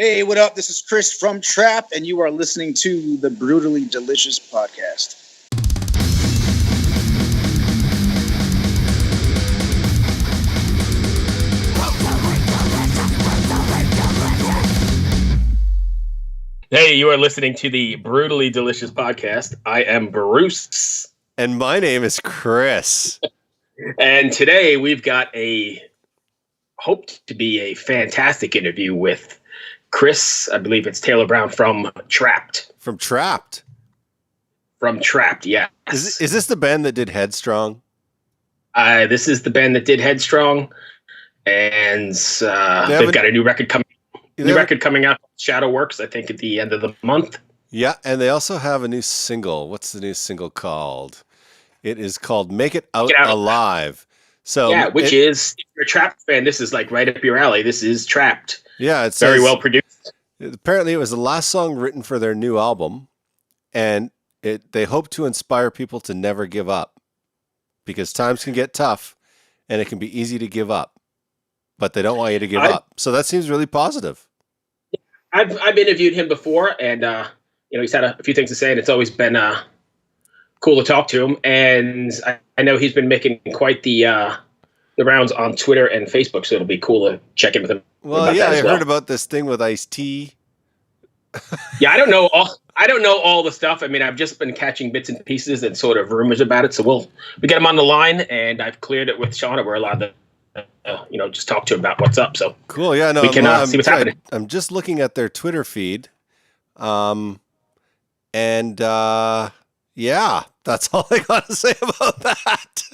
Hey, what up? This is Chris from Trapt, and you are listening to the Brutally Delicious podcast. Hey, you are listening to the Brutally Delicious podcast. I am Bruce. And my name is Chris. And today we've got hoped to be a fantastic interview with Chris. I believe it's Taylor Brown from Trapt. From Trapt? From Trapt, yes. Is this the band that did Headstrong? This is the band that did Headstrong. And they've got a new record coming. Record coming out, Shadow Works, I think, at the end of the month. Yeah, and they also have a new single. What's the new single called? It is called Make It Out Alive. So yeah, which is, if you're a Trapt fan, this is like right up your alley. This is Trapt. Yeah, it's very well produced. Apparently, it was the last song written for their new album, and they hope to inspire people to never give up, because times can get tough, and it can be easy to give up, but they don't want you to give up. So that seems really positive. I've interviewed him before, and he's had a few things to say, and it's always been cool to talk to him. And I know he's been making quite the rounds on Twitter and Facebook, so it'll be cool to check in with him. Well, yeah, I heard about this thing with Ice-T. Yeah, I don't know all the stuff. I mean, I've just been catching bits and pieces and sort of rumors about it. So we get him on the line, and I've cleared it with Sean, and we're allowed to just talk to him about what's up. So cool. Yeah, no, we can see what's happening. I'm just looking at their Twitter feed. Yeah, that's all I got to say about that.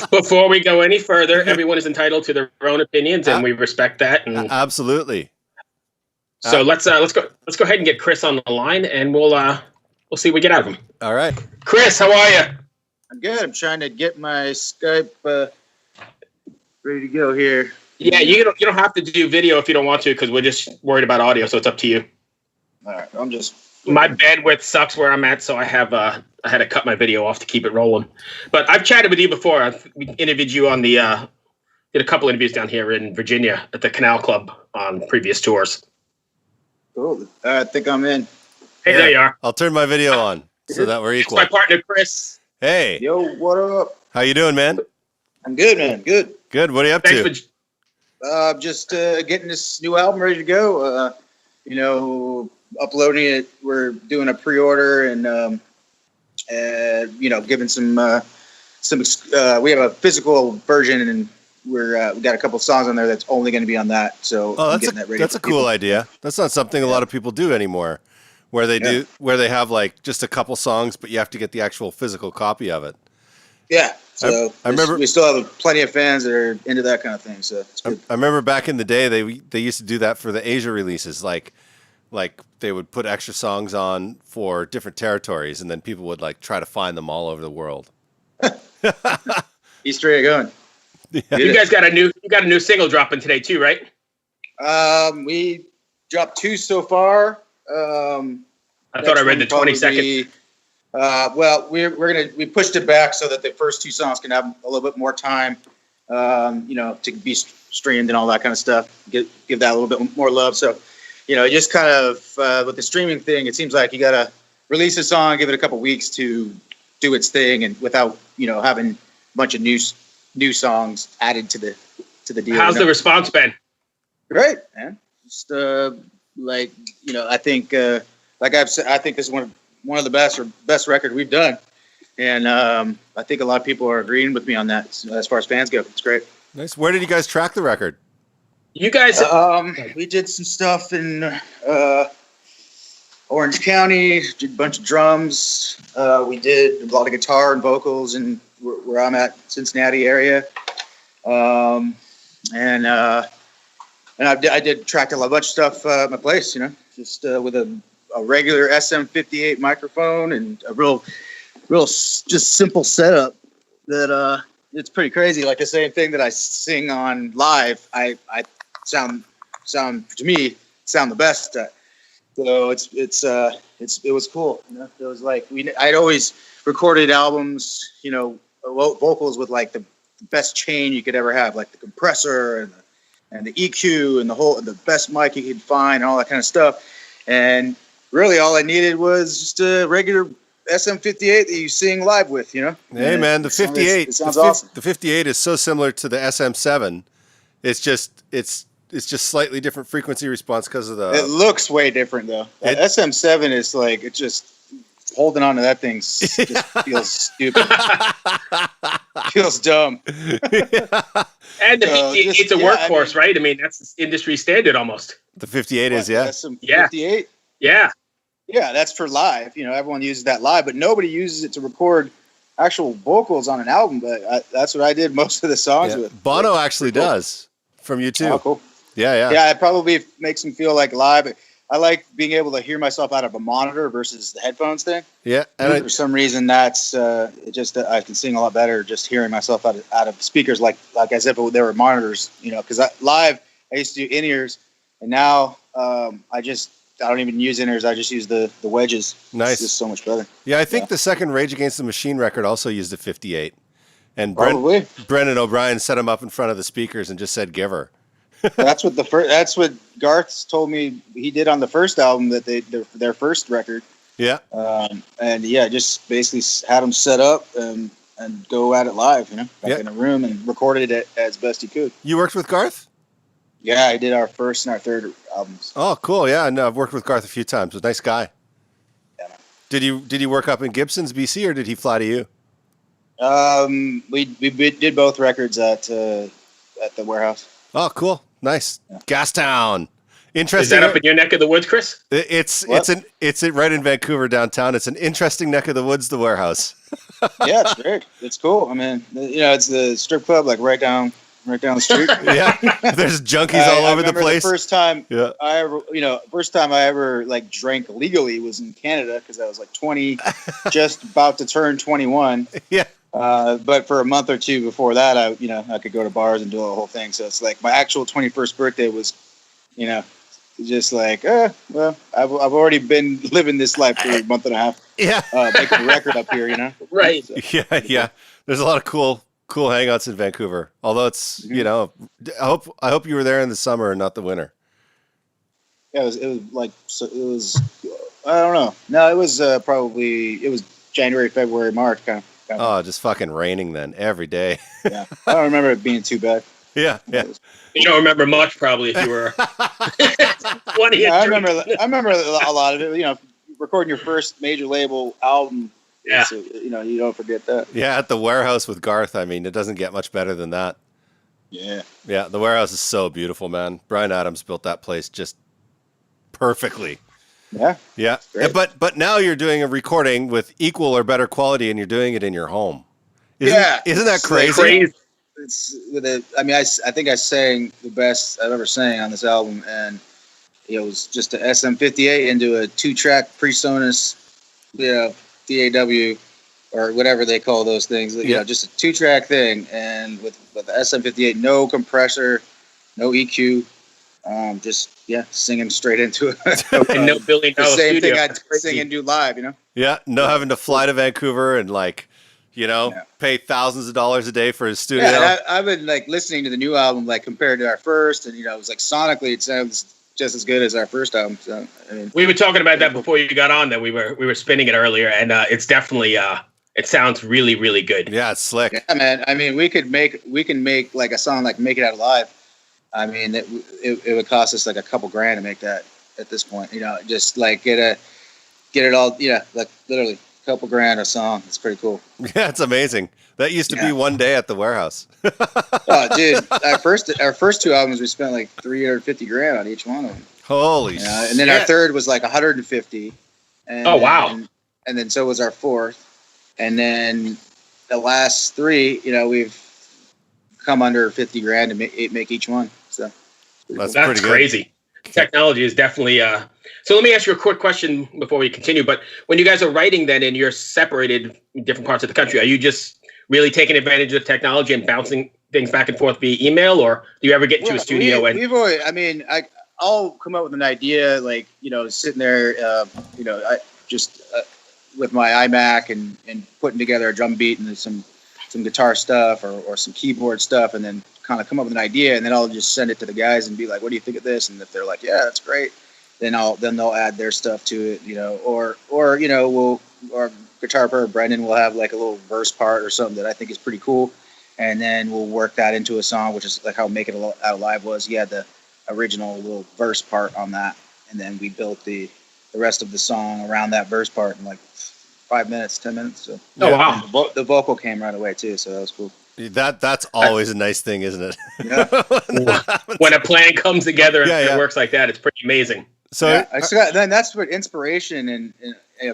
Before we go any further, everyone is entitled to their own opinions, and we respect that. And absolutely. So let's go ahead and get Chris on the line, and we'll see what we get out of him. All right, Chris, how are you? I'm good. I'm trying to get my Skype ready to go here. Yeah, you don't have to do video if you don't want to, because we're just worried about audio, so it's up to you. All right, My bandwidth sucks where I'm at, so I had to cut my video off to keep it rolling. But I've chatted with you before. We interviewed you on did a couple interviews down here in Virginia at the Canal Club on previous tours. Cool. I think I'm in. Hey, yeah. There you are. I'll turn my video on so that we're equal. My partner, Chris. Hey. Yo, what up? How you doing, man? I'm good, man. Good. Good. What are you up to? Just getting this new album ready to go. Uploading it. We're doing a pre-order and giving some. We have a physical version, and we got a couple songs on there that's only going to be on that. So that's a cool idea. That's not something a lot of people do anymore, where they have like just a couple songs, but you have to get the actual physical copy of it. Yeah. So I remember we still have plenty of fans that are into that kind of thing. So it's good. I remember back in the day they used to do that for the Asia releases, like they would put extra songs on for different territories, and then people would like try to find them all over the world. Easter egg going. Yeah. You guys got a new single dropping today too, right? We dropped 2 so far. I thought I read the 22nd. We pushed it back so that the first 2 songs can have a little bit more time, to be streamed and all that kind of stuff. Give that a little bit more love. So, just kind of with the streaming thing, it seems like you gotta release a song, give it a couple weeks to do its thing, and without having a bunch of new songs added to the deal. How's the response been? Great, man. Just I think like I've said, I think this is one of the best record we've done, and I think a lot of people are agreeing with me on that as far as fans go. It's great. Nice. Where did you guys track the record? You guys, we did some stuff in Orange County. Did a bunch of drums. We did a lot of guitar and vocals, and where I'm at, Cincinnati area. And I did track a bunch of stuff at my place. Just with a regular SM58 microphone and a real just simple setup that it's pretty crazy. Like the same thing that I sing on live, I sound to me the best at. So it was cool. It was like I'd always recorded albums, vocals with like the best chain you could ever have, like the compressor and the EQ and the best mic you could find and all that kind of stuff. And really all I needed was just a regular SM58 that you sing live with, you know? Hey man, the 58, it sounds awesome. the 58 is so similar to the SM7. It's just slightly different frequency response because of It looks way different though. The SM7 is like, it just holding on to that thing just feels stupid. Feels dumb. And the 58's a workhorse, right? I mean, that's industry standard almost. The 58 is, yeah. SM58? Yeah. Yeah, that's for live. You know, everyone uses that live, but nobody uses it to record actual vocals on an album. But that's what I did most of the songs with. Bono actually does from U2. Oh, cool. Yeah. Yeah, it probably makes them feel like live. I like being able to hear myself out of a monitor versus the headphones thing. Yeah, and for some reason, that's I can sing a lot better just hearing myself out of speakers like as if they were monitors. You know, because live I used to do in-ears, and now I don't even use in-ears. I just use the wedges. Nice. It's just so much better. Yeah, I think the second Rage Against the Machine record also used a 58. And Probably. Brendan O'Brien set him up in front of the speakers and just said, "Give her." That's what Garth told me he did on the first album that their first record. Yeah. And just basically had them set up and go at it live, you know, in a room and recorded it as best he could. You worked with Garth? Yeah, I did our first and our third albums. Oh, cool. Yeah, no, I've worked with Garth a few times. He's a nice guy. Yeah. Did you work up in Gibson's, BC, or did he fly to you? We did both records at the warehouse. Oh, cool. Nice. Yeah. Gastown. Interesting. Is that up in your neck of the woods, Chris? It's right in Vancouver downtown. It's an interesting neck of the woods, the warehouse. Yeah, it's great. It's cool. I mean, you know, it's the strip club like right down the street. Yeah. There's junkies all over the place. The first time I ever like drank legally was in Canada because I was like 20, just about to turn 21. Yeah. But for a month or two before that, I could go to bars and do the whole thing. So it's like my actual 21st birthday was, you know, just like, well, I've already been living this life for a month and a half. Yeah. Making a record up here, you know? Right. So. Yeah. There's a lot of cool hangouts in Vancouver. Although it's, you know, I hope you were there in the summer and not the winter. Yeah, it was I don't know. No, it was it was January, February, March kind of. Oh, just fucking raining then every day. Yeah, I don't remember it being too bad. Yeah. You don't remember much, probably, if you were 20. Yeah, I remember a lot of it. You know, recording your first major label album. Yeah. So, you know, you don't forget that. Yeah, at the warehouse with Garth. I mean, it doesn't get much better than that. Yeah. Yeah, the warehouse is so beautiful, man. Bryan Adams built that place just perfectly. Yeah. But now you're doing a recording with equal or better quality, and you're doing it in your home. Isn't that crazy? I think I sang the best I've ever sang on this album, and it was just an SM58 into a 2-track PreSonus, DAW or whatever they call those things. You know, just a 2-track thing, and with the SM58, no compressor, no EQ. Singing straight into it. And no billion dollar same studio. thing I'd sing and do live, you know? Yeah, having to fly to Vancouver and pay thousands of dollars a day for his studio. Yeah, I've been like listening to the new album, like compared to our first, and it was like sonically it sounds just as good as our first album. So I mean, we were talking about that before you got on. That we were spinning it earlier, and it's definitely it sounds really, really good. Yeah, it's slick. Yeah, man. I mean, we can make like a song like "Make It Out Alive." I mean, it would cost us like a couple grand to make that at this point. You know, just like get it all. Yeah, like literally a couple grand a song. It's pretty cool. Yeah, it's amazing. That used to be one day at the warehouse. Oh, dude, our first 2 albums we spent like $350,000 on each one of them. Holy shit! And then our third was like 150. And oh wow! And then so was our fourth, and then the last 3, we've come under $50,000 to make each one. So that's pretty crazy. Technology is definitely. So let me ask you a quick question before we continue. But when you guys are writing, then, and you're separated in different parts of the country, are you just really taking advantage of technology and bouncing things back and forth via email, or do you ever get into a studio? We've always. I mean, I'll come up with an idea, like sitting there, I just with my iMac and putting together a drum beat and some guitar stuff or some keyboard stuff, and then kind of come up with an idea, and then I'll just send it to the guys and be like, what do you think of this? And if they're like, yeah, that's great, then they'll add their stuff to it, or our guitar player Brendan will have like a little verse part or something that I think is pretty cool, and then we'll work that into a song, which is like how Make It Out Alive was. He had the original little verse part on that, and then we built the rest of the song around that verse part in like 5 minutes, 10 minutes. So. Oh, wow. The vocal came right away too, so that was cool. That's always a nice thing, isn't it? Yeah. When a plan comes together and Yeah. it works like that, it's pretty amazing. So then that's what inspiration and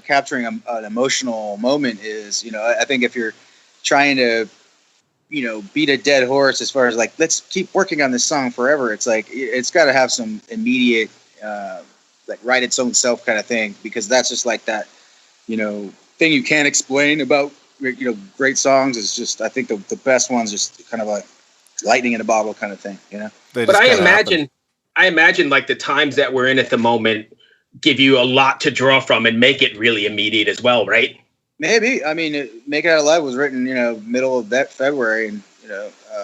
capturing an emotional moment is. I think if you're trying to beat a dead horse as far as like, let's keep working on this song forever, it's like it's got to have some immediate like write its own self kind of thing, because that's just like that thing you can't explain about great songs. Is just, I think the best ones just kind of like lightning in a bottle kind of thing. But I imagine like the times that we're in at the moment give you a lot to draw from and make it really immediate as well, right? Maybe. I mean, Make It Out Alive was written middle of that February, and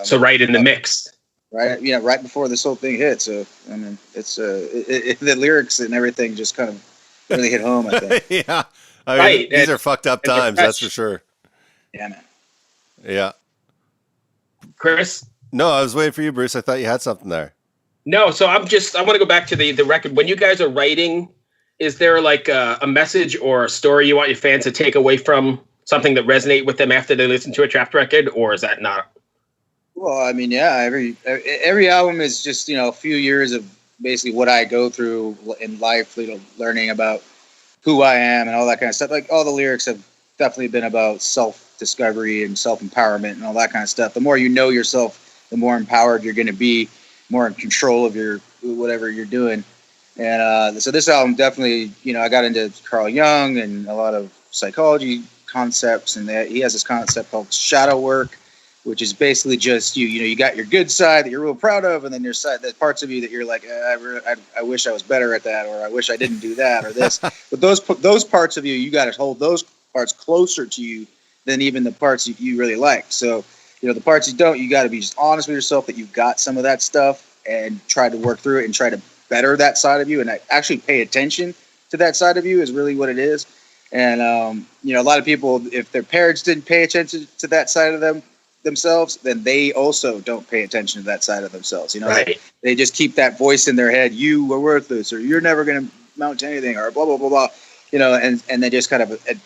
so right in the mix, right right before this whole thing hit. So I mean, it's the lyrics and everything just kind of really hit home, I think. Yeah. I mean, right. These are fucked up times, that's for sure. Yeah, man. Yeah. Chris? No, I was waiting for you, Bruce. I thought you had something there. No, so I want to go back to the record. When you guys are writing, is there like a message or a story you want your fans to take away from, something that resonate with them after they listen to a Trapt record, or is that not? Well, I mean, yeah, every album is just, a few years of basically what I go through in life, learning about who I am and all that kind of stuff. Like, all the lyrics have definitely been about self-discovery and self-empowerment and all that kind of stuff. The more you know yourself, the more empowered you're going to be, more in control of your whatever you're doing. And so this album definitely, I got into Carl Jung and a lot of psychology concepts, and he has this concept called shadow work, which is basically just you got your good side that you're real proud of, and then your side, that parts of you that you're like, I wish I was better at that, or I wish I didn't do that or this. But those parts of you got to hold those parts closer to you than even the parts you really like. So the parts you don't, you got to be just honest with yourself that you've got some of that stuff, and try to work through it and try to better that side of you, and actually pay attention to that side of you is really what it is. And a lot of people, if their parents didn't pay attention to that side of themselves, then they also don't pay attention to that side of themselves. Right. They just keep that voice in their head, you are worthless, or you're never going to amount to anything, or blah blah blah blah, and they just kind of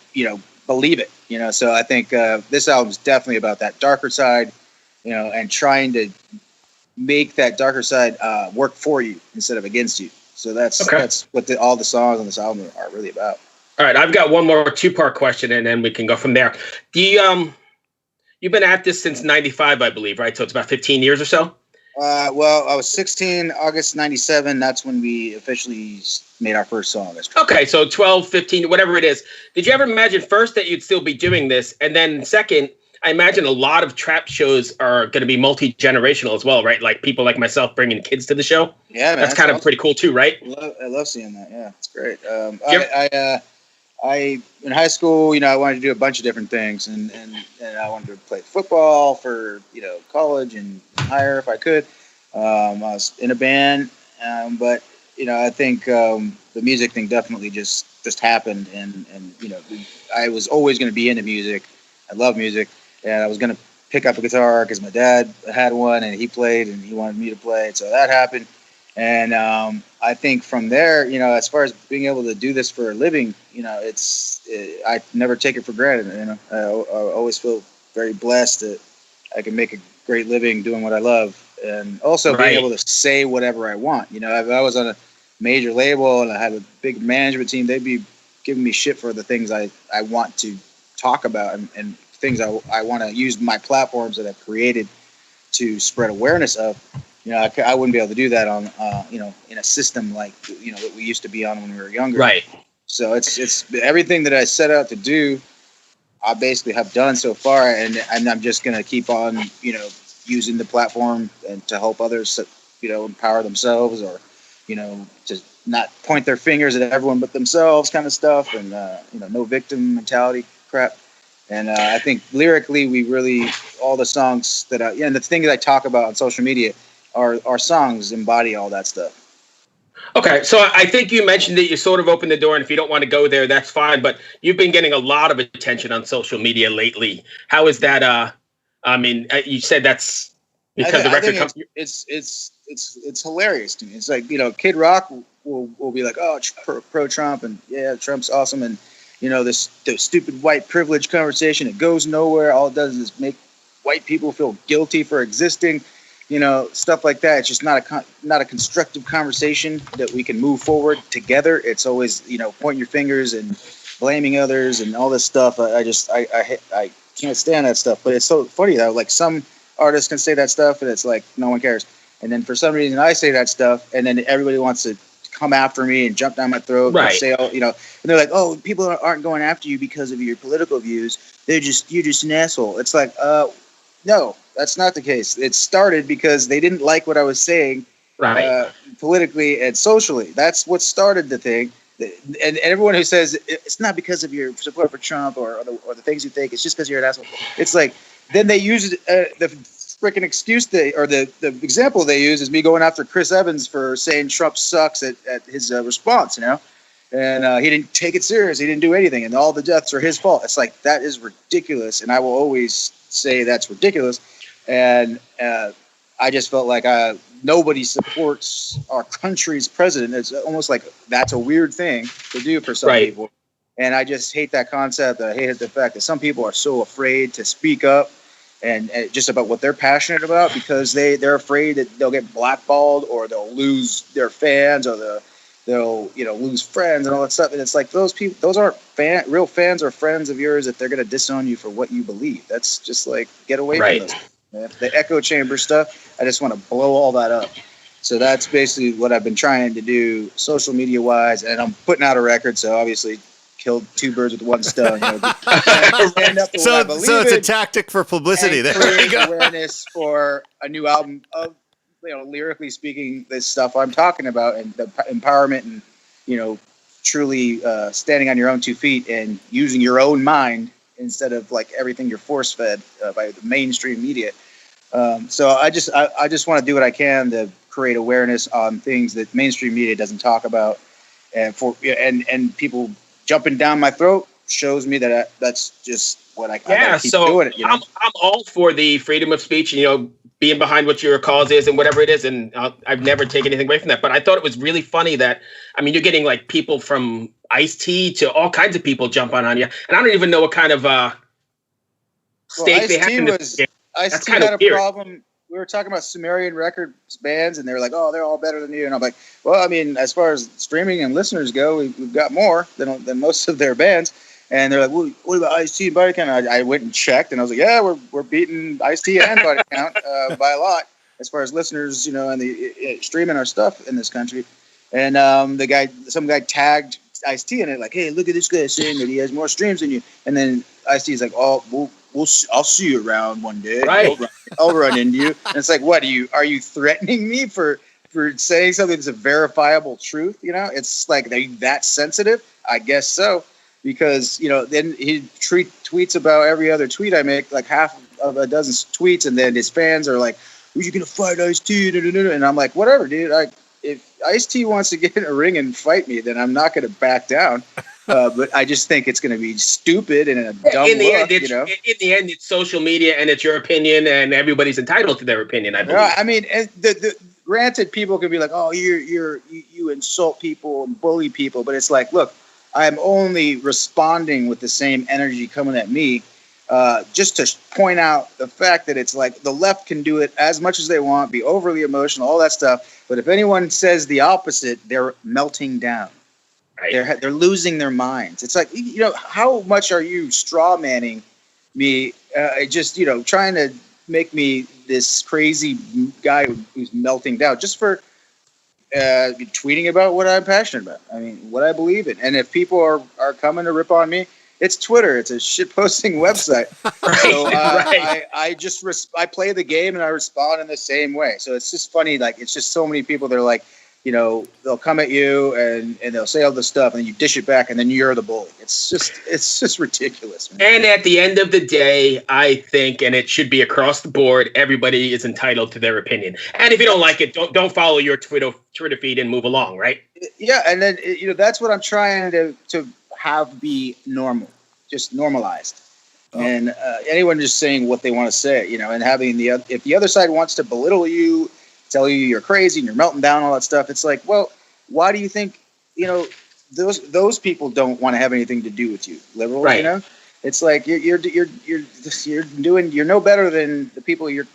believe it. So I think this album is definitely about that darker side, and trying to make that darker side work for you instead of against you. So that's what all the songs on this album are really about. All right, I've got one more 2-part question, and then we can go from there. You've been at this since '95, I believe, right? So it's about 15 years or so. Well, I was 16, August '97. That's when we officially made our first song. Okay, so 12, 15, whatever it is. Did you ever imagine first that you'd still be doing this, and then second, I imagine a lot of Trapt shows are going to be multi-generational as well, right? Like people like myself bringing kids to the show. Yeah, man, that's kind of pretty cool too, right? I love seeing that. Yeah, it's great. I in high school, I wanted to do a bunch of different things, and I wanted to play football for college and higher if I could. I was in a band, but I think the music thing definitely just happened, and I was always going to be into music. I love music, and I was going to pick up a guitar because my dad had one and he played and he wanted me to play, so that happened. And I think from there, as far as being able to do this for a living, I never take it for granted. I always feel very blessed that I can make a great living doing what I love, and also being able to say whatever I want. If I was on a major label and I had a big management team, they'd be giving me shit for the things I want to talk about and things I want to use my platforms that I've created to spread awareness of. I wouldn't be able to do that on, in a system like, that we used to be on when we were younger. Right. So it's everything that I set out to do, I basically have done so far, and I'm just going to keep on, using the platform and to help others, empower themselves, or, to not point their fingers at everyone but themselves kind of stuff, and, no victim mentality crap. And I think lyrically, we really, all the songs that and the things I talk about on social media, our songs embody all that stuff. Okay, so I think you mentioned that you sort of opened the door, and if you don't want to go there, that's fine. But you've been getting a lot of attention on social media lately. How is that? I mean, you said that's because the I record think comes. it's hilarious to me. It's like, Kid Rock will be like, oh, pro Trump, and yeah, Trump's awesome, and this the stupid white privilege conversation. It goes nowhere. All it does is make white people feel guilty for existing. Stuff like that. It's just not a constructive conversation that we can move forward together. It's always pointing your fingers and blaming others and all this stuff. I can't stand that stuff. But it's so funny though. Like some artists can say that stuff, and it's like no one cares. And then for some reason, I say that stuff, and then everybody wants to come after me and jump down my throat and say, and they're like, oh, people aren't going after you because of your political views. You're just an asshole. It's like, no, that's not the case. It started because they didn't like what I was saying, politically and socially. That's what started the thing. And everyone who says it's not because of your support for Trump or the things you think, it's just because you're an asshole. It's like, then they use the freaking excuse or the example they use is me going after Chris Evans for saying Trump sucks at his response, and he didn't take it serious. He didn't do anything, and all the deaths are his fault. It's like, that is ridiculous, and I will always say that's ridiculous. And I just felt like nobody supports our country's president. It's almost like that's a weird thing to do for some people. And I just hate that concept. I hate the fact that some people are so afraid to speak up and just about what they're passionate about because they're afraid that they'll get blackballed or they'll lose their fans or they'll lose friends and all that stuff. And it's like, those people, those aren't real fans or friends of yours if they're going to disown you for what you believe. That's just like, get away from those. Man. The echo chamber stuff, I just want to blow all that up. So that's basically what I've been trying to do social media wise. And I'm putting out a record. So obviously killed two birds with one stone. So it's a tactic for publicity. There we go. Awareness for a new album of, lyrically speaking, this stuff I'm talking about, and the empowerment and, truly standing on your own 2 feet and using your own mind instead of like everything you're force fed by the mainstream media. So I just want to do what I can to create awareness on things that mainstream media doesn't talk about, and people jumping down my throat shows me that that's just what I keep doing it. I'm all for the freedom of speech and being behind what your cause is and whatever it is, and I've never taken anything away from that. But I thought it was really funny that, you're getting like people from Ice-T to all kinds of people jump on you, and I don't even know what kind of stake they have in this game. Ice-T had a problem. We were talking about Sumerian Records bands, and they were like, "Oh, they're all better than you." And I'm like, "Well, as far as streaming and listeners go, we've got more than most of their bands." And they're like, "Well, what about Ice-T and Body Count?" I went and checked, and I was like, "Yeah, we're beating Ice-T and Body Count by a lot as far as listeners, and the streaming our stuff in this country." And some guy tagged Ice-T in it, like, "Hey, look at this guy saying that he has more streams than you." And then Ice-T is like, "Oh, I'll see you around one day. Right. I'll run into you." And it's like, what are you threatening me for saying something that's a verifiable truth? It's like, are you that sensitive? I guess so, because then he tweets about every other tweet I make, like half of a dozen tweets, and then his fans are like, "Who's you gonna fight, Ice-T?" And I'm like, whatever, dude. If Ice-T wants to get in a ring and fight me, then I'm not gonna back down. But I just think it's going to be stupid and a dumb in the look, In the end, it's social media and it's your opinion, and everybody's entitled to their opinion, I believe. Granted, people can be like, "Oh, you insult people and bully people," but it's like, look, I'm only responding with the same energy coming at me, just to point out the fact that it's like the left can do it as much as they want, be overly emotional, all that stuff. But if anyone says the opposite, they're melting down. Right. They're losing their minds. It's like, how much are you straw manning me? Just trying to make me this crazy guy who's melting down just for tweeting about what I'm passionate about. What I believe in. And if people are coming to rip on me, it's Twitter. It's a shit posting website. So I play the game and I respond in the same way. So it's just funny. Like, it's just so many people that are like, they'll come at you and they'll say all this stuff and then you dish it back and then you're the bully. It's just ridiculous, man. And at the end of the day, I think, and it should be across the board, everybody is entitled to their opinion. And if you don't like it, don't follow your Twitter feed and move along, right? Yeah, and then that's what I'm trying to have be normal, just normalized. And anyone just saying what they want to say, and having if the other side wants to belittle you, tell you you're crazy and you're melting down, all that stuff. It's like, well, why do you think, those people don't want to have anything to do with you, liberals, right. It's like you're no better than the people you're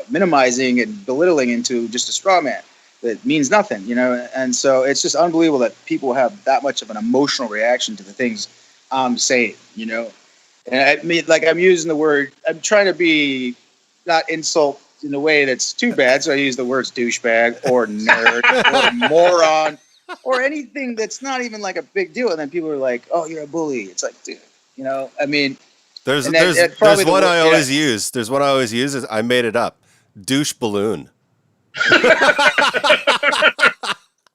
minimizing and belittling into just a straw man that means nothing, and so it's just unbelievable that people have that much of an emotional reaction to the things I'm saying, and I mean, like, I'm using the word, I'm trying to be not insult in a way that's too bad, so I use the words douchebag or nerd or moron or anything that's not even like a big deal, and then people are like, "Oh, you're a bully." It's like, dude, I mean, there's one I always use. There's one I always use. Is I made it up. Douche balloon.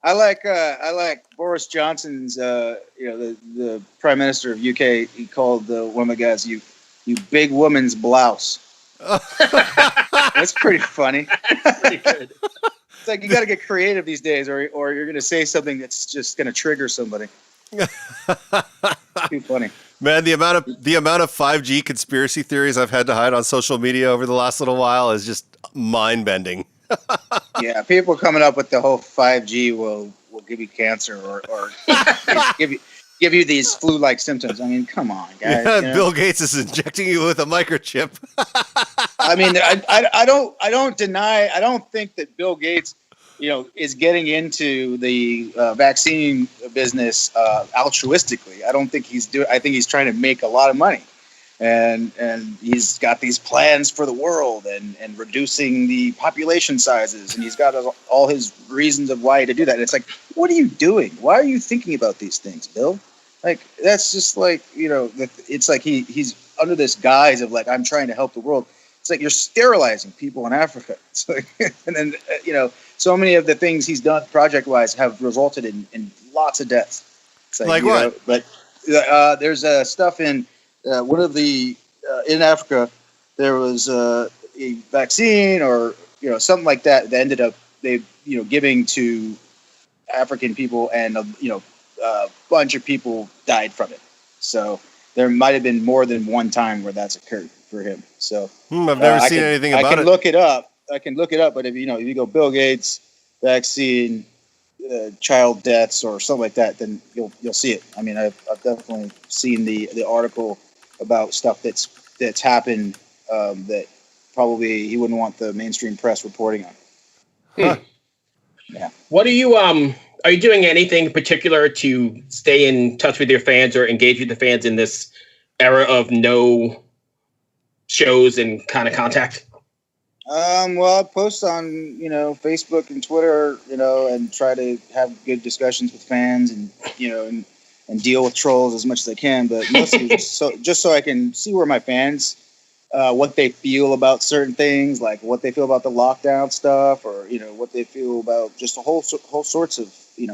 I like Boris Johnson's, the Prime Minister of UK. He called one of the guys, "You big woman's blouse." That's pretty funny. That's pretty good. It's like you got to get creative these days, or you're going to say something that's just going to trigger somebody. Too funny, man. The amount of 5G conspiracy theories I've had to hide on social media over the last little while is just mind bending. Yeah, people coming up with the whole 5G will give you cancer or give you these flu-like symptoms. I mean, come on, guys. Yeah, Bill Gates is injecting you with a microchip. I mean, I don't think that Bill Gates, is getting into the vaccine business altruistically. I don't think I think he's trying to make a lot of money. And he's got these plans for the world and reducing the population sizes, and he's got all his reasons of why to do that. And it's like, what are you doing? Why are you thinking about these things, Bill? Like, that's just like, it's like he's under this guise of like, I'm trying to help the world. It's like you're sterilizing people in Africa. It's like, and then so many of the things he's done project-wise have resulted in lots of deaths. It's like what? But there's stuff in. One of the in Africa, there was a vaccine or something like that ended up giving to African people, and a bunch of people died from it. So there might have been more than one time where that's occurred for him. So I've never seen anything about it. I can look it up. But if you go Bill Gates vaccine, child deaths or something like that, then you'll see it. I mean, I've definitely seen the article about stuff that's happened that probably he wouldn't want the mainstream press reporting on. Huh. Yeah. What are you doing anything in particular to stay in touch with your fans or engage with the fans in this era of no shows and kind of contact? Well, I post on, Facebook and Twitter, and try to have good discussions with fans and deal with trolls as much as I can, but mostly just so I can see where my fans, what they feel about certain things, like what they feel about the lockdown stuff, or what they feel about just a whole sorts of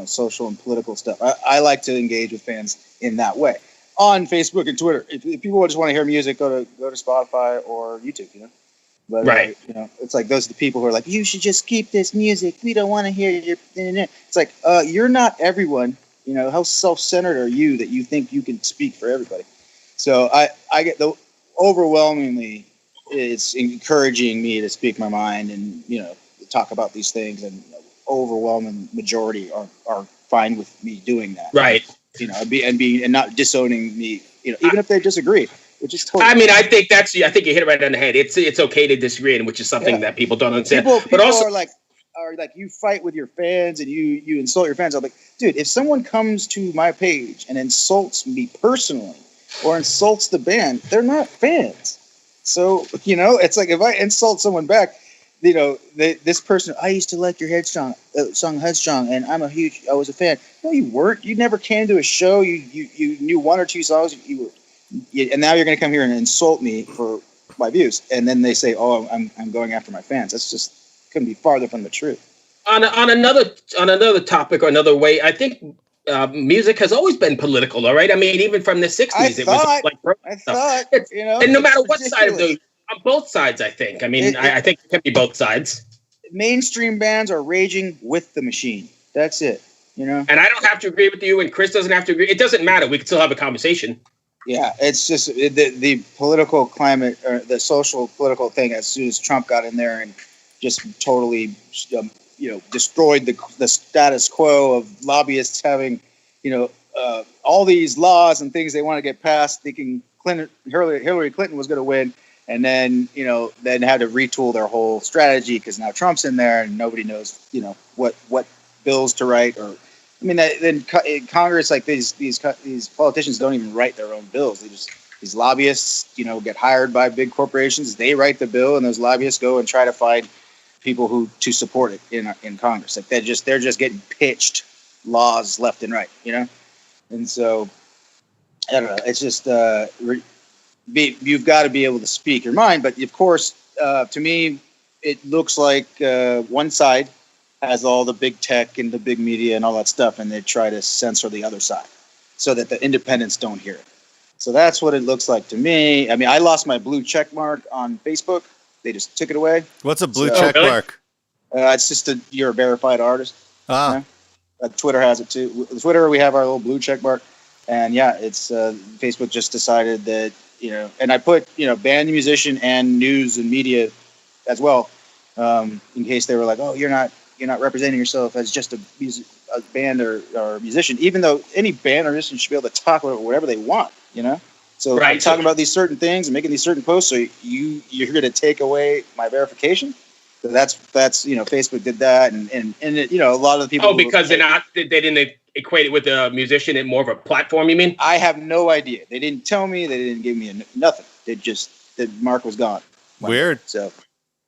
social and political stuff. I like to engage with fans in that way on Facebook and Twitter. If people just want to hear music, go to Spotify or YouTube. But right, it's like those are the people who are like, you should just keep this music. We don't want to hear your. It's like you're not everyone. How self-centered are you that you think you can speak for everybody? So I get overwhelmingly, it's encouraging me to speak my mind and, talk about these things, and overwhelming majority are fine with me doing that. Right. And not disowning me, even if they disagree, which is totally. I mean, I think you hit it right on the head. It's okay to disagree, and which is something that people don't understand. People but also are like you fight with your fans and you insult your fans. I'm like, dude, if someone comes to my page and insults me personally or insults the band, they're not fans. So, it's like if I insult someone back, this person, I used to like your song Headstrong, and I was a fan. No, you weren't. You never came to a show. You knew one or two songs. And now you're going to come here and insult me for my views. And then they say, oh, I'm going after my fans. That's just couldn't be farther from the truth. on another topic or another way, I think music has always been political, all right? I mean, even from the 60s, it was like and no matter what side of on both sides, I think. I mean, I think it can be both sides. Mainstream bands are raging with the machine. That's it, And I don't have to agree with you, and Chris doesn't have to agree. It doesn't matter. We can still have a conversation. Yeah, it's just the political climate, or the social political thing. As soon as Trump got in there and just totally, destroyed the status quo of lobbyists having, all these laws and things they want to get passed, thinking Hillary Clinton was going to win, and then then had to retool their whole strategy because now Trump's in there and nobody knows what bills to write. Or I mean, then in Congress, like these politicians don't even write their own bills. They just, these lobbyists get hired by big corporations. They write the bill, and those lobbyists go and try to find people to support it in Congress. Like they're just getting pitched laws left and right, and so I don't know. It's just you've got to be able to speak your mind. But of course, to me, it looks like one side has all the big tech and the big media and all that stuff, and they try to censor the other side so that the independents don't hear it. So that's what it looks like to me. I mean, I lost my blue check mark on Facebook. They just took it away. What's a blue check mark? It's just you're a verified artist. Twitter has it too. Twitter, we have our little blue check mark. And yeah, it's Facebook just decided that, and I put, band, musician, and news and media as well, in case they were like, oh, you're not representing yourself as just a band or musician, even though any band or musician should be able to talk about whatever they want, So right. I'm talking about these certain things and making these certain posts. So you're going to take away my verification. So that's Facebook did that, and a lot of the people. Oh, because they didn't equate it with a musician and more of a platform. You mean? I have no idea. They didn't tell me. They didn't give me nothing. The mark was gone. Weird. So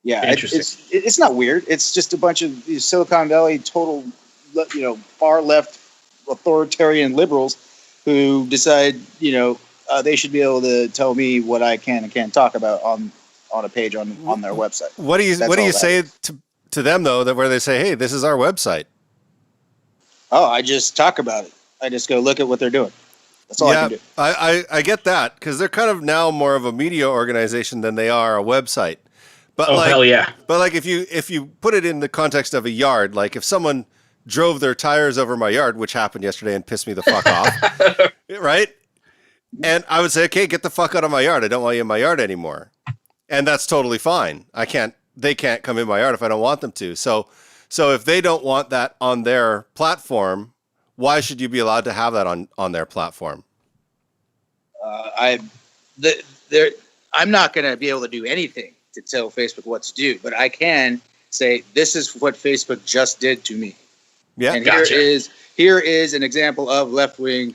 yeah, it's not weird. It's just a bunch of these Silicon Valley total, far left authoritarian liberals who decide they should be able to tell me what I can and can't talk about on a page on their website. What do you say to them though, that where they say, hey, this is our website? Oh, I just talk about it. I just go look at what they're doing. That's all I can do. I get that, because they're kind of now more of a media organization than they are a website. But hell yeah. But like if you put it in the context of a yard, like if someone drove their tires over my yard, which happened yesterday and pissed me the fuck off, right? And I would say, okay, get the fuck out of my yard. I don't want you in my yard anymore. And that's totally fine. They can't come in my yard if I don't want them to. So if they don't want that on their platform, why should you be allowed to have that on their platform? I'm not going to be able to do anything to tell Facebook what to do, but I can say, this is what Facebook just did to me. Yeah. And gotcha. here is an example of left-wing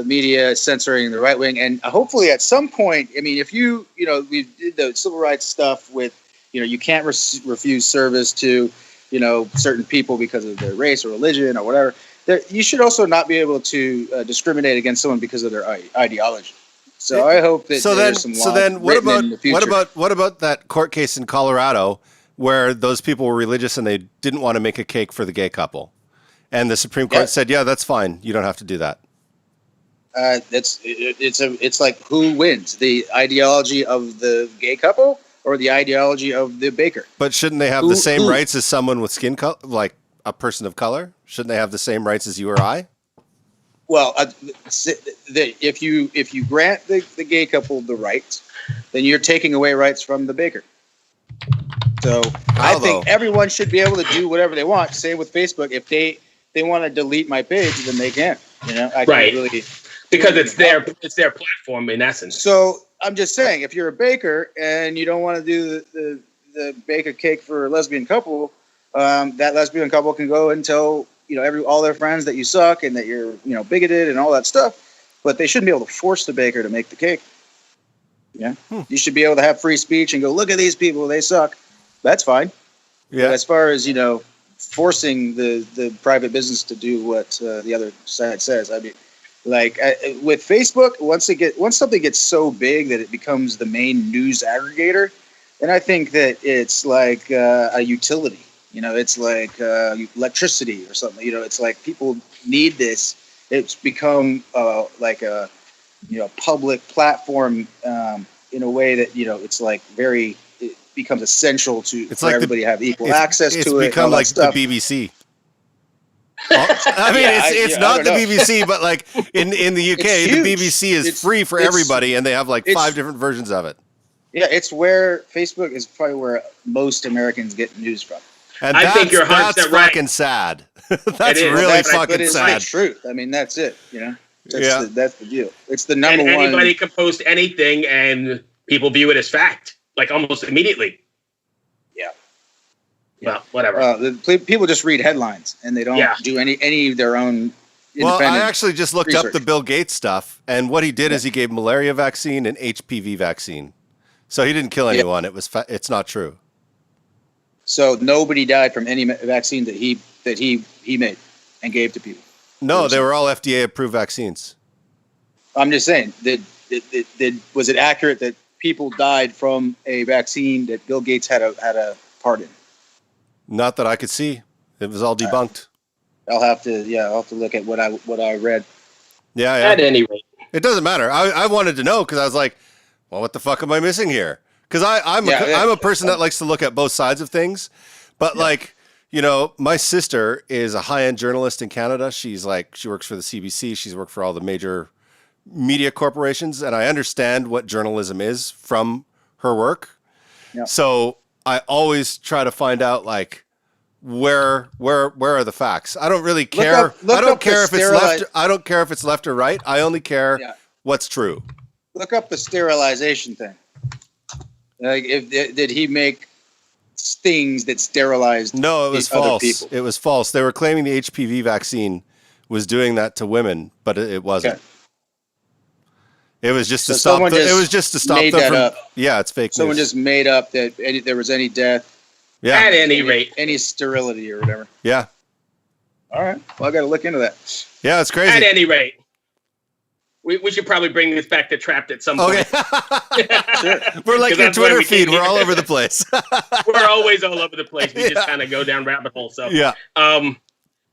media censoring the right wing. And hopefully at some point, I mean, if we did the civil rights stuff with, you can't refuse service to, certain people because of their race or religion or whatever, you should also not be able to discriminate against someone because of their ideology. So I hope that there's some law. So then what about that court case in Colorado where those people were religious and they didn't want to make a cake for the gay couple? And the Supreme Court said, yeah, that's fine. You don't have to do that. It's like, who wins, the ideology of the gay couple or the ideology of the baker? But shouldn't they have the same rights as someone with skin color, like a person of color? Shouldn't they have the same rights as you or I? Well, if you grant the gay couple the rights, then you're taking away rights from the baker. So I think everyone should be able to do whatever they want. Same with Facebook. If they want to delete my page, then they can. I can't really. Because it's their platform in essence. So I'm just saying, if you're a baker and you don't want to do the bake a cake for a lesbian couple, that lesbian couple can go and tell all their friends that you suck and that you're bigoted and all that stuff. But they shouldn't be able to force the baker to make the cake. Yeah, You should be able to have free speech and go, look at these people, they suck. That's fine. Yeah. But as far as forcing the private business to do what the other side says, I mean. Like with Facebook, once something gets so big that it becomes the main news aggregator, then I think that it's like a utility. It's like electricity or something. It's like people need this. It's become like a public platform in a way that it's like it becomes essential for like everybody to have equal access to it. It's become like the BBC. I mean, it's not the BBC, but like in the UK, the BBC is free for everybody, and they have like 5 different versions of it. Yeah, it's where Facebook is probably where most Americans get news from. And I think you're 100% that's right. Fucking sad. That's really fucking sad. It's the truth. I mean, that's it. That's the deal. It's the number one. And anybody can post anything, and people view it as fact, like almost immediately. Yeah. Well, whatever. People just read headlines, and they don't do any of their own. Well, I actually just looked up the Bill Gates stuff, and what he did is he gave malaria vaccine and HPV vaccine. So he didn't kill anyone. It's not true. So nobody died from any vaccine that he made and gave to people. No, they were all FDA approved vaccines. I'm just saying was it accurate that people died from a vaccine that Bill Gates had a part in? Not that I could see. It was all debunked. I'll have to look at what I read. Yeah. At any rate, it doesn't matter. I wanted to know because I was like, well, what the fuck am I missing here? Because I'm a person that likes to look at both sides of things, but my sister is a high-end journalist in Canada. She works for the CBC. She's worked for all the major media corporations, and I understand what journalism is from her work. Yeah. So I always try to find out where are the facts. I don't really care. I don't care if it's left. I don't care if it's left or right. I only care what's true. Look up the sterilization thing. Like, did he make things that sterilized? No, it was false. It was false. They were claiming the HPV vaccine was doing that to women, but it wasn't. Okay. It was just to stop. It was just to stop them from. Up. Yeah, it's fake. Someone just made up that there was any death. Yeah. At any rate, any sterility or whatever. Yeah. All right. Well, I got to look into that. Yeah, it's crazy. At any rate. We should probably bring this back to Trapt at some point. Sure. We're like your Twitter feed. We're all over the place. We're always all over the place. We just kind of go down rabbit holes. So yeah.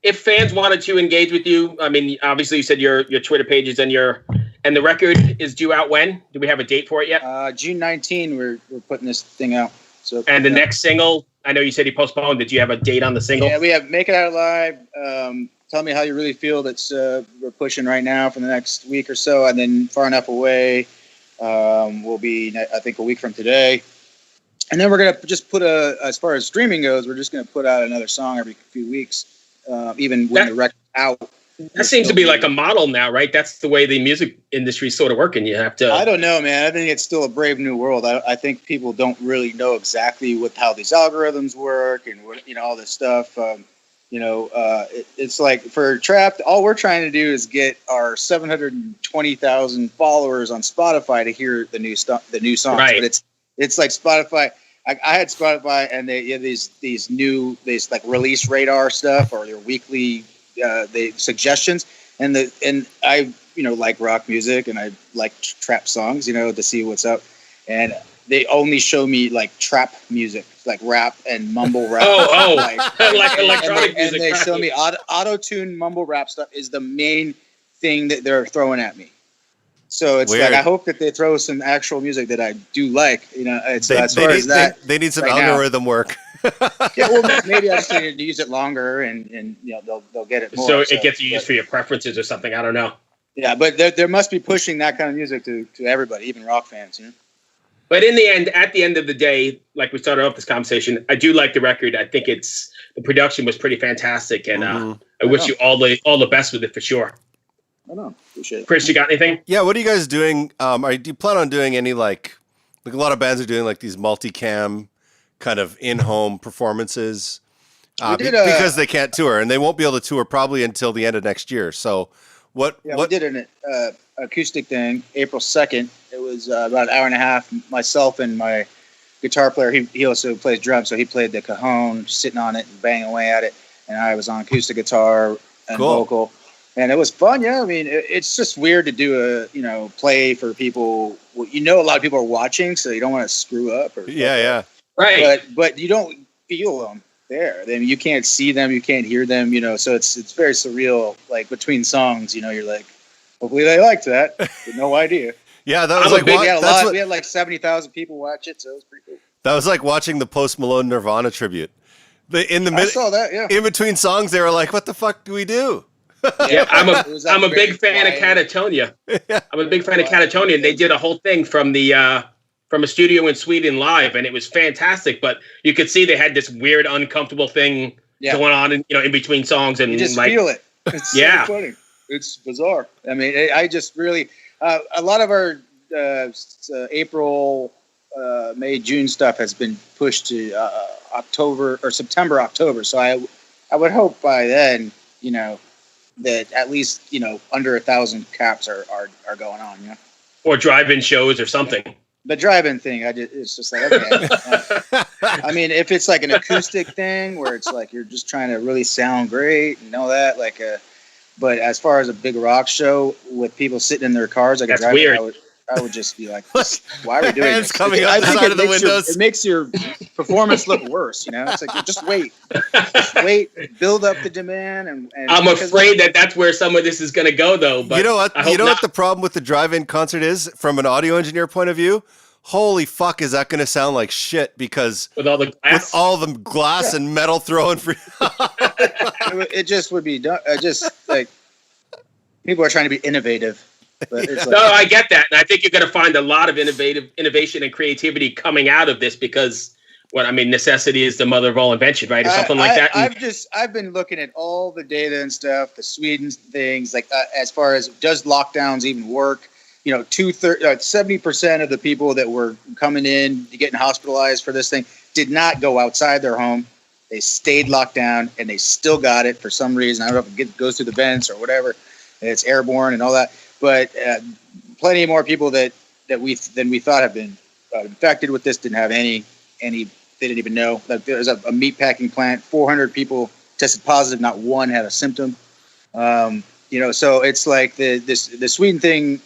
If fans wanted to engage with you, I mean, obviously you said your Twitter pages and the record is due out when? Do we have a date for it yet? June 19. We're putting this thing out. So and the next single, I know you said you postponed. Did you have a date on the single? Yeah, we have Make It Out Alive. Tell Me How You Really Feel. That's we're pushing right now for the next week or so, and then Far Enough Away will be, I think, a week from today. And then we're gonna just put as far as streaming goes, we're just gonna put out another song every few weeks, even when the record's out. That seems to be like a model now, right? That's the way the music industry is sort of working. You have to. I don't know, man. I think it's still a brave new world. I think people don't really know exactly how these algorithms work and all this stuff. It's like for Trapt, all we're trying to do is get our 720,000 followers on Spotify to hear the new songs. Right. But it's like Spotify. I had Spotify, and they have these like release radar stuff or their weekly suggestions, and I like rock music and I like trap songs, to see what's up, and they only show me like trap music, like rap and mumble rap. Like electronic music. And they show me auto-tune mumble rap stuff is the main thing that they're throwing at me. So it's weird. Like I hope that they throw some actual music that I do like. It's they need some algorithm work. Yeah, well, maybe I just need to use it longer, and they'll get it more. So it gets used for your preferences or something. I don't know. Yeah, but there must be pushing that kind of music to everybody, even rock fans. But in the end, at the end of the day, like we started off this conversation, I do like the record. I think the production was pretty fantastic, and I wish you all the best with it for sure. I know. Appreciate it. Chris, you got anything? Yeah, what are you guys doing? Do you plan on doing any like a lot of bands are doing like these multicam kind of in-home performances because they can't tour, and they won't be able to tour probably until the end of next year. So we did an acoustic thing April 2nd. It was about an hour and a half. Myself and my guitar player, he also plays drums, so he played the cajon, sitting on it and banging away at it, and I was on acoustic guitar and vocal. And it was fun, yeah. I mean, it's just weird to do play for people. A lot of people are watching, so you don't want to screw up. Right. But you don't feel them. there. I mean, you can't see them, you can't hear them, so it's very surreal. Like between songs, you're like, hopefully they liked that. But no idea. Yeah, that was I'm a like big- We had that's what, we had like 70,000 people watch it, so it was pretty cool. that was like watching the Post Malone Nirvana tribute. I saw that, yeah. In between songs, they were like, "What the fuck do we do?" Yeah, I'm It was, like, a very big fan of quiet. Catatonia. Yeah. I'm a big fan of Catatonia. And they did a whole thing from a studio in Sweden live, and it was fantastic. But you could see they had this weird, uncomfortable thing going on, in between songs, and You just like, feel it. It's Yeah. so funny. It's bizarre. I mean, I just really a lot of our April, May, June stuff has been pushed to October or September, October. So I would hope by then, that at least under 1,000 caps are going on. or drive-in shows or something. The drive-in thing, it's just like, okay. I mean, if it's like an acoustic thing where it's like you're just trying to really sound great and all that, but as far as a big rock show with people sitting in their cars, like That's a drive-in, weird. I would just be like, why are we doing Hands this? coming I out the think side it of the makes windows. it makes your performance look worse. It's like just wait, build up the demand, and I'm afraid that's where some of this is going to go, though. But You know what? I hope What not. the problem with the drive-in concert is, from an audio engineer point of view? Holy fuck, is that going to sound like shit? Because With all the glass. with all the glass and metal throwing for it just would be done. Just like people are trying to be innovative, but it's like, No, I get that, and I think you're going to find a lot of innovation and creativity coming out of this because, necessity is the mother of all invention, right, or something like that. And I've been looking at all the data and stuff, the Sweden things, like as far as does lockdowns even work? 70% of the people that were coming in, getting hospitalized for this thing, did not go outside their home. They stayed locked down, and they still got it for some reason. I don't know if it goes through the vents or whatever. It's airborne and all that, but plenty more people than we thought have been infected with this didn't have any. They didn't even know. Like there's a meat packing plant. 400 people tested positive. Not one had a symptom. So it's like the Sweden thing.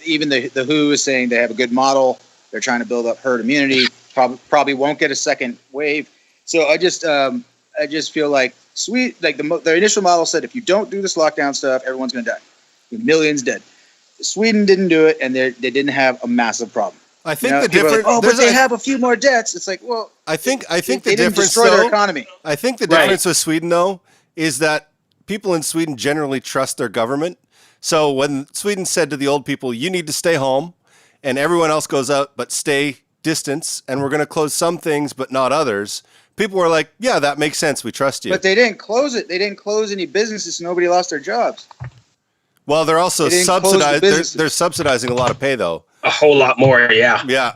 Even the WHO is saying they have a good model. They're trying to build up herd immunity. Probably won't get a second wave. So I just feel like the initial model said if you don't do this lockdown stuff, everyone's going to die. Millions dead. Sweden didn't do it, and they didn't have a massive problem. I think the People are difference. like, but they have a few more deaths. It's like, well, I think they the didn't difference destroy their though. economy. I think the Right. difference with Sweden though is that people in Sweden generally trust their government. So when Sweden said to the old people, "You need to stay home," and everyone else goes out, but stay distance, and we're going to close some things but not others. People were like, "Yeah, that makes sense. We trust you." But they didn't close it. They didn't close any businesses. So nobody lost their jobs. Well, they're also They didn't close the subsidized. businesses. They're subsidizing a lot of pay though. a whole lot more, yeah. Yeah,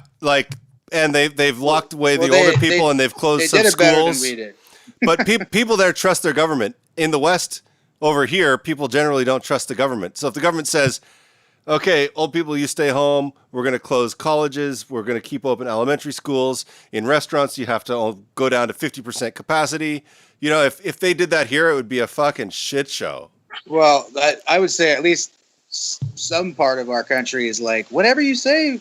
and they've locked away Well, the older people, and they've They closed some did it better than schools. we did. But people there trust their government. In the West, over here, people generally don't trust the government. So if the government says, "Okay, old people, you stay home. We're going to close colleges. We're going to keep open elementary schools. In restaurants, you have to go down to 50% capacity." If they did that here, it would be a fucking shit show. Well, I would say at least some part of our country is like, whatever you say,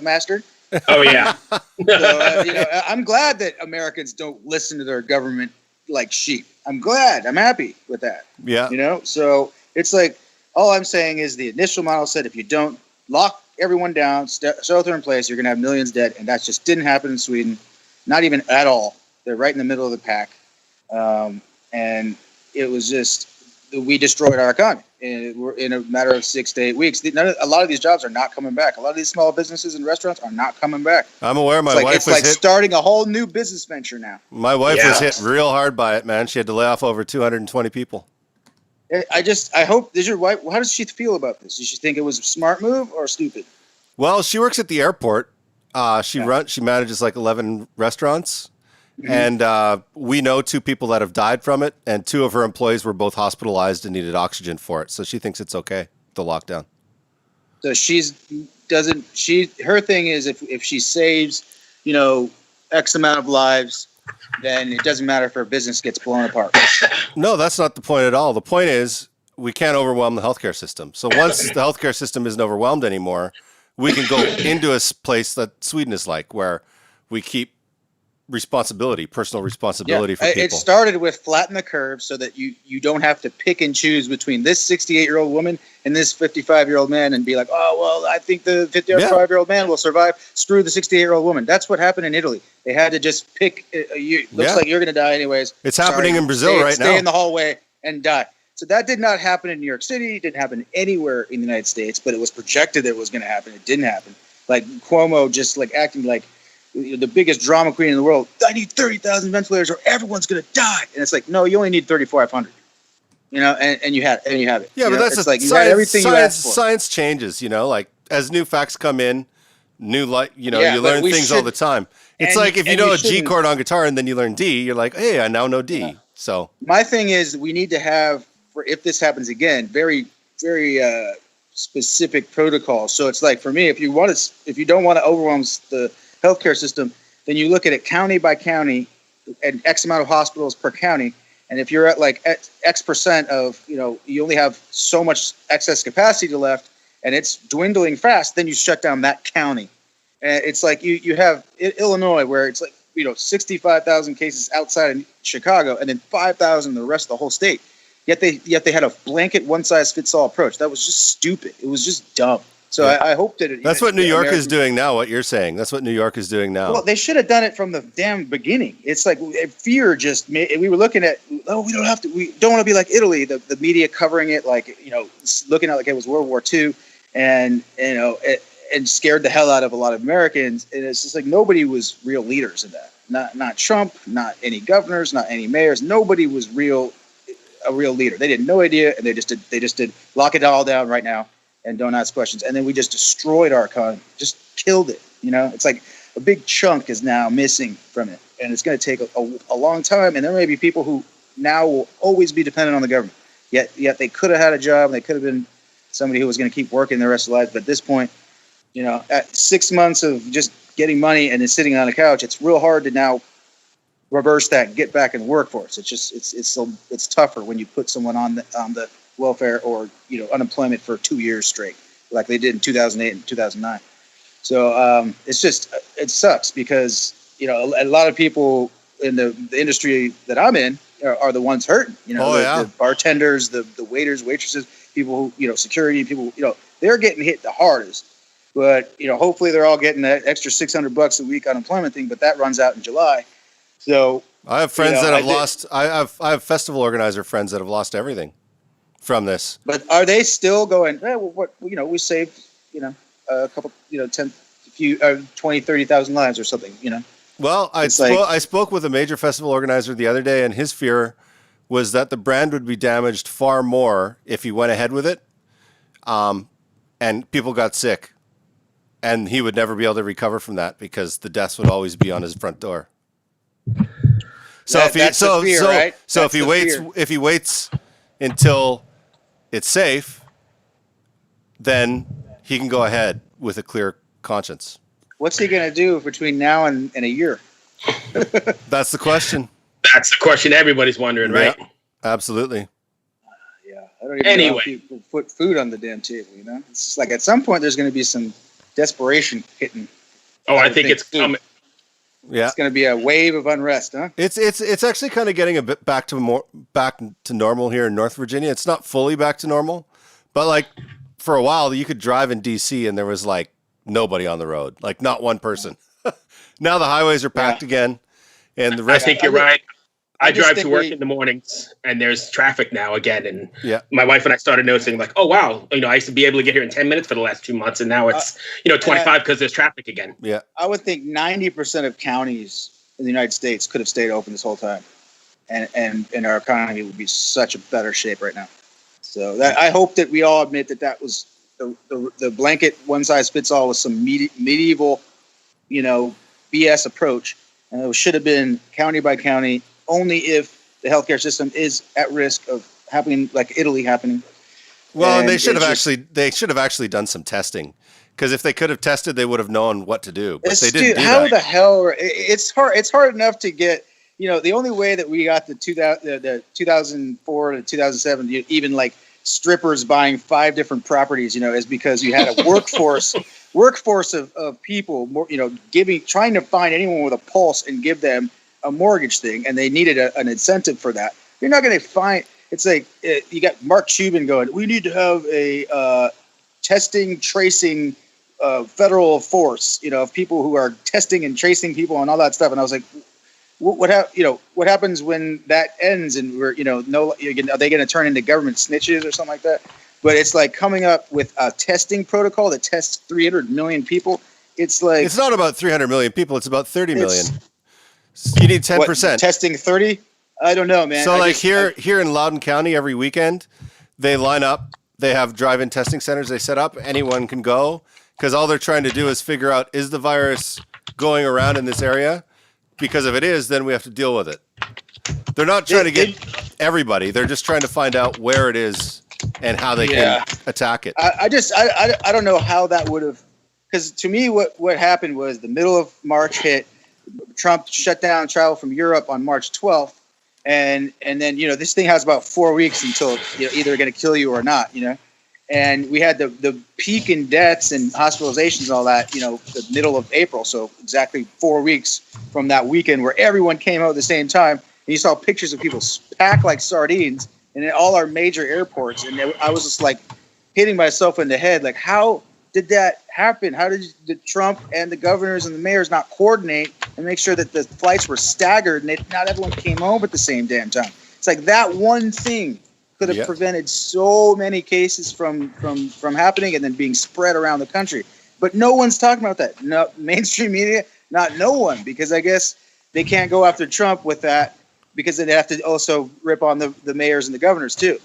master. Oh, yeah. So, I'm glad that Americans don't listen to their government like sheep. I'm glad. I'm happy with that. Yeah. So it's like, all I'm saying is the initial model said if you don't lock everyone down, shelter in place, you're going to have millions dead. And that just didn't happen in Sweden. Not even at all. They're right in the middle of the pack. And it was just, we destroyed our economy. And we're in a matter of 6 to 8 weeks. A lot of these jobs are not coming back. A lot of these small businesses and restaurants are not coming back. I'm aware my It's like, wife it's was like hit. starting a whole new business venture now. My wife Yeah. was hit real hard by it, man. She had to lay off over 220 people. I hope, does your wife, how does she feel about this? Does she think it was a smart move or stupid? Well, she works at the airport. She manages like 11 restaurants. Mm-hmm. And we know 2 people that have died from it, and 2 of her employees were both hospitalized and needed oxygen for it. So she thinks it's okay, the lockdown. So her thing is if she saves, X amount of lives, then it doesn't matter if her business gets blown apart. No, that's not the point at all. The point is we can't overwhelm the healthcare system. So once the healthcare system isn't overwhelmed anymore, we can go into a place that Sweden is like, where we keep personal responsibility for people. It started with flatten the curve so that you don't have to pick and choose between this 68-year-old woman and this 55-year-old man and be like, oh, well, I think the 55-year-old man will survive. Screw the 68-year-old woman. That's what happened in Italy. They had to just pick. Looks like you're going to die anyways. It's happening in Brazil right now. Stay in the hallway and die. So that did not happen in New York City. It didn't happen anywhere in the United States, but it was projected that it was going to happen. It didn't happen. Like Cuomo just like acting like the biggest drama queen in the world. I need 30,000 ventilators or everyone's going to die. And it's like, no, you only need 3,500. You know, and you have it. Yeah, but that's like science, you got everything you asked for. Science changes, you know, like as new facts come in, you learn things all the time. It's like if you know a G chord on guitar and then you learn D, you're like, hey, I now know D. Yeah. So my thing is we need to have, if this happens again, very, very specific protocols. So it's like for me, if you don't want to overwhelm the healthcare system, then you look at it county by county and X amount of hospitals per county. And if you're at like X percent of, you only have so much excess capacity left and it's dwindling fast, then you shut down that county. And it's like you have Illinois where it's like, 65,000 cases outside of Chicago and then 5,000 in the rest of the whole state. Yet they had a blanket one-size-fits-all approach. That was just stupid. It was just dumb. So yeah. I hope that that's what New York is doing now. What you're saying, that's what New York is doing now. Well, they should have done it from the damn beginning. It's like fear just made. We were looking at, we don't want to be like Italy. The media covering it like looking at like it was World War II, and and scared the hell out of a lot of Americans. And it's just like nobody was real leaders in that. Not Trump, not any governors, not any mayors. Nobody was a real leader. They had no idea, and they just did lock it all down right now and don't ask questions. And then we just destroyed our economy, just killed it. It's like a big chunk is now missing from it, and it's going to take a long time. And there may be people who now will always be dependent on the government. Yet they could have had a job. They could have been somebody who was going to keep working the rest of their life. But at this point, at 6 months of just getting money and then sitting on a couch, it's real hard to now reverse that and get back in the workforce. It's just it's tougher when you put someone on the welfare or unemployment for 2 years straight, like they did in 2008 and 2009. So it sucks because a lot of people in the industry that I'm in are the ones hurting. The bartenders, the waiters, waitresses, people who security people. They're getting hit the hardest. But hopefully they're all getting that extra $600 a week unemployment thing. But that runs out in July. So I have friends that have lost. I have festival organizer friends that have lost everything from this. But are they still going? We saved a couple 20, 30,000 lives or something. Well, I spoke with a major festival organizer the other day, and his fear was that the brand would be damaged far more if he went ahead with it, and people got sick, and he would never be able to recover from that because the deaths would always be on his front door. So if he waits until it's safe, then he can go ahead with a clear conscience. What's he going to do between now and a year? That's the question. That's the question everybody's wondering, right? Yeah, absolutely. I don't even know if people put food on the damn table, It's just like at some point there's going to be some desperation hitting. Oh, I think it's coming. Yeah, it's going to be a wave of unrest, huh? It's actually kind of getting a bit back to normal here in North Virginia. It's not fully back to normal, but like for a while you could drive in DC and there was like nobody on the road, like not one person. Now the highways are packed again, and the rest. I think you're right. I drive to work in the mornings, and there's traffic now again. And my wife and I started noticing, like, oh wow, I used to be able to get here in 10 minutes for the last 2 months, and now it's 25 because there's traffic again. Yeah, I would think 90% of counties in the United States could have stayed open this whole time, and our economy would be such a better shape right now. So I hope that we all admit that was the blanket one size fits all with some medieval, BS approach, and it should have been county by county. Only if the healthcare system is at risk of happening, like Italy happening. Well, and they should have actually done some testing, because if they could have tested, they would have known what to do. But they didn't do how that. The hell? It's hard. It's hard enough to get. The only way that we got the 2004 to 2007, even like strippers buying 5 different properties, is because you had a workforce workforce of people, more, trying to find anyone with a pulse and give them a mortgage thing, and they needed an incentive for that. You're not going to find. It's like you got Mark Cuban going, we need to have a testing, tracing federal force, of people who are testing and tracing people and all that stuff. And I was like, what happens when that ends and we're, are they going to turn into government snitches or something like that? But it's like coming up with a testing protocol that tests 300 million people. It's like, it's not about 300 million people. It's about 30 million. You need 10%. Testing 30? I don't know, man. So here in Loudoun County, every weekend, they line up. They have drive-in testing centers they set up. Anyone can go because all they're trying to do is figure out, is the virus going around in this area? Because if it is, then we have to deal with it. They're not trying to get everybody. They're just trying to find out where it is and how they can attack it. I don't know how that would have, because to me, what happened was the middle of March hit. Trump shut down travel from Europe on March 12th. And then, this thing has about 4 weeks until either going to kill you or not, and we had the peak in deaths and hospitalizations and all that, the middle of April. So exactly 4 weeks from that weekend where everyone came out at the same time. And you saw pictures of people packed like sardines in all our major airports. And I was just like hitting myself in the head. Like, how did that happen? How did Trump and the governors and the mayors not coordinate and make sure that the flights were staggered and not everyone came home at the same damn time? It's like that one thing could have prevented so many cases from happening and then being spread around the country. But no one's talking about that. No mainstream media, no one, because I guess they can't go after Trump with that because they have to also rip on the mayors and the governors too,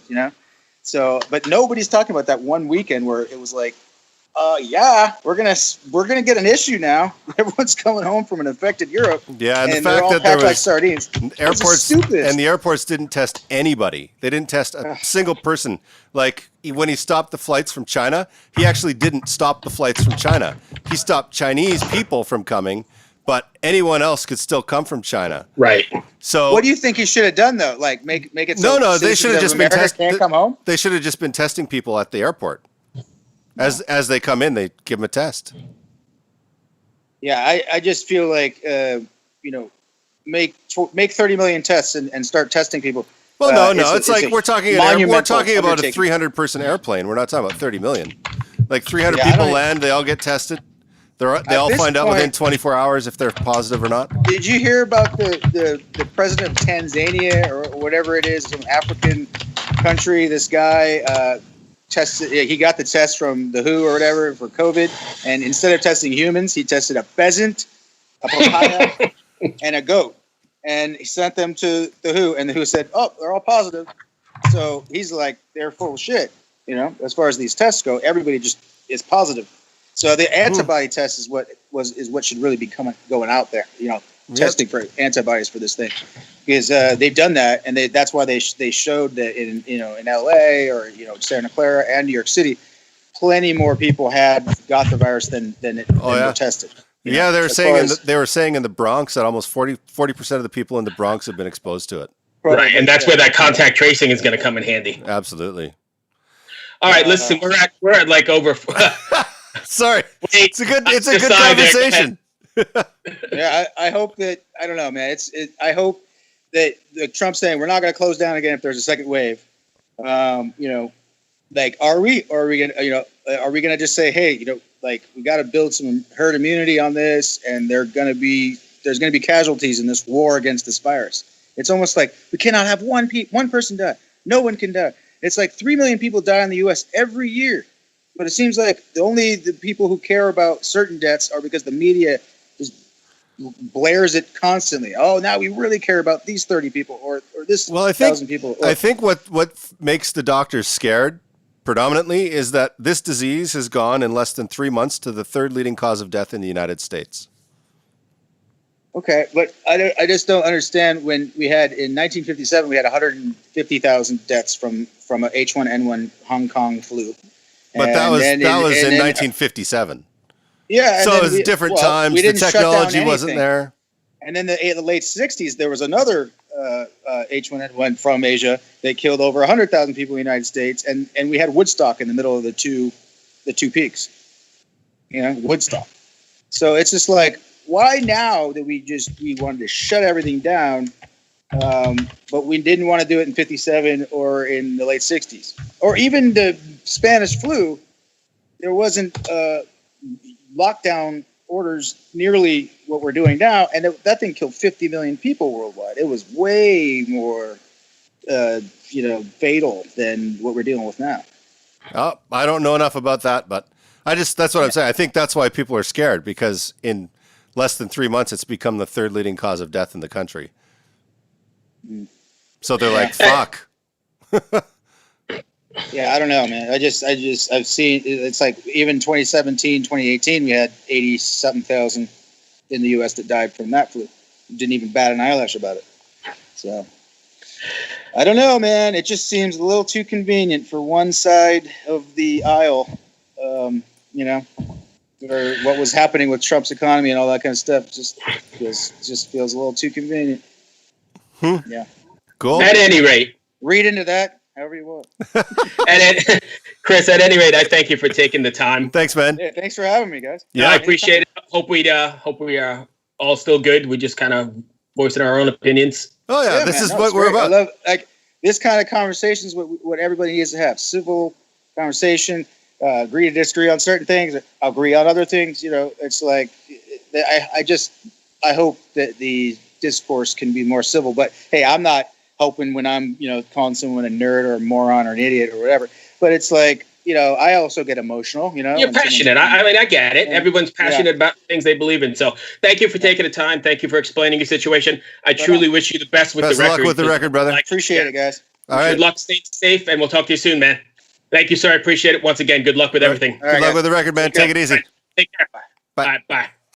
So, but nobody's talking about that one weekend where it was like, we're gonna get an issue now. Everyone's coming home from an infected Europe. Yeah, and the fact that there was like sardines. Airports and the airports didn't test anybody. They didn't test a single person. Like when he stopped the flights from China, he actually didn't stop the flights from China. He stopped Chinese people from coming, but anyone else could still come from China. Right. So what do you think he should have done though? Like make it so no, they should have just been can't come home. They should have just been testing people at the airport. As they come in, they give them a test. Yeah, I just feel like make 30 million tests and start testing people. Well, no, it's like we're talking about a 300-person airplane. We're not talking about 30 million. Like 300 people land, they all get tested. They all find out within 24 hours if they're positive or not. Did you hear about the president of Tanzania or whatever it is, some African country? This guy tested. He got the test from the WHO or whatever for COVID, and instead of testing humans, he tested a pheasant, a papaya, and a goat, and he sent them to the WHO, and the WHO said, "Oh, they're all positive." So he's like, "They're full of shit." As far as these tests go, everybody just is positive. So the antibody test is what should really be going out there. Testing for antibodies for this thing, because they've done that, and that's why they showed that in LA or Santa Clara and New York City, plenty more people got the virus than were tested. They were saying in the Bronx that almost 40% of the people in the Bronx have been exposed to it. Right, and that's where that contact tracing is going to come in handy. Absolutely. All right, listen, we're at like over. Sorry, it's a good conversation. Yeah, I hope that I don't know, man. I hope that Trump's saying we're not going to close down again if there's a second wave. Like, are we gonna just say, hey, like we got to build some herd immunity on this, and there's going to be casualties in this war against this virus. It's almost like we cannot have one person die. No one can die. It's like 3 million people die in the U.S. every year. But it seems like only the people who care about certain deaths are because the media just blares it constantly. Oh, now we really care about these 30 people or this 1,000 people. I think what makes the doctors scared predominantly is that this disease has gone in less than 3 months to the third leading cause of death in the United States. Okay, but I just don't understand when we had in 1957 we had 150,000 deaths from a H1N1 Hong Kong flu. But that was in 1957. Yeah, so it was different times. The technology wasn't there. And then in the late 60s, there was another H1N1 from Asia that killed over 100,000 people in the United States, and we had Woodstock in the middle of the two peaks. Woodstock. So it's just like, why now that we wanted to shut everything down, but we didn't want to do it in 57 or in the late 60s, or even the Spanish flu. There wasn't lockdown orders nearly what we're doing now, and that thing killed 50 million people worldwide. It was way more, fatal than what we're dealing with now. Oh, I don't know enough about that, but that's what I'm saying. I think that's why people are scared, because in less than 3 months, it's become the third leading cause of death in the country. So they're like, fuck. Yeah, I don't know, man. I've seen, it's like even 2017, 2018, we had 80 something thousand in the US that died from that flu. Didn't even bat an eyelash about it. So I don't know, man. It just seems a little too convenient for one side of the aisle, or what was happening with Trump's economy and all that kind of stuff. Just feels a little too convenient. Yeah. Cool. At any rate, read into that however you want. Chris, at any rate, I thank you for taking the time. Thanks, man. Yeah, thanks for having me, guys. Yeah, I appreciate it. Hope we are all still good. We just kind of voicing our own opinions. Oh yeah, this is what we're about. I love this kind of conversation is what everybody needs to have. Civil conversation, agree to disagree on certain things, agree on other things. It's like I hope that the discourse can be more civil. But hey, I'm not hoping when I'm calling someone a nerd or a moron or an idiot or whatever. But it's like, I also get emotional. You're passionate. I get it. Everyone's passionate about things they believe in. So thank you for taking the time. Thank you for explaining your situation. I truly wish you the best with the record. Best luck with the record, brother. Appreciate it, guys. All right. Good luck. Stay safe, and we'll talk to you soon, man. Thank you, sir. I appreciate it. Once again, good luck with everything. Good luck with the record, man. Take it easy. Take care. Bye. Bye.